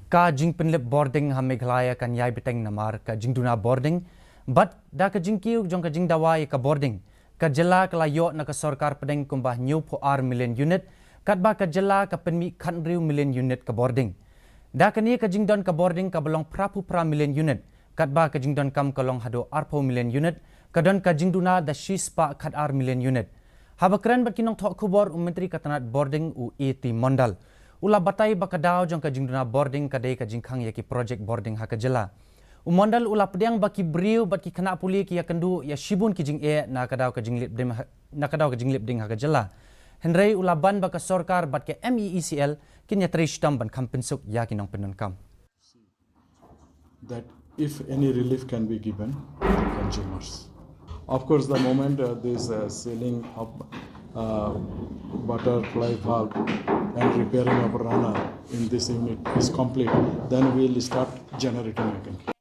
ka jing penlip boarding ha Meghalaya kan yai beteng namar ka jing duna boarding but da ka jing kiu jong ka jing dawai ka boarding ka jela ka layo na ka sarkar pedeng kumbah new po R million unit kat ba ka jela ka penmi khan riu million unit ka boarding da ka ni ka jing don ka boarding ka belong prapu pra million unit kat ba ka jing don kam ka long hado R4 million unit ka don ka jing duna da shispa khat R million unit habakran bat kinong thok khubor menteri katanat boarding u ET Mondal ula batai bakadao jong ka jingduna boarding kadai ka jingkhang ya ki project boarding ha ka jela umondal ula pediang baki briu bat ki khana puli ki ya kendu ya shibun ki jing e na kadao ka jinglip dim na kadao ka jinglip ding ha ka jela henrei ula ban baka sarkar bat ke MEECL kin ya trishtam ban kampensuk ya ki nong penun kam that if any relief can be given to the consumers. Of course, the moment this sealing of butterfly valve and repairing of runner in this unit is complete, then we will start generating again.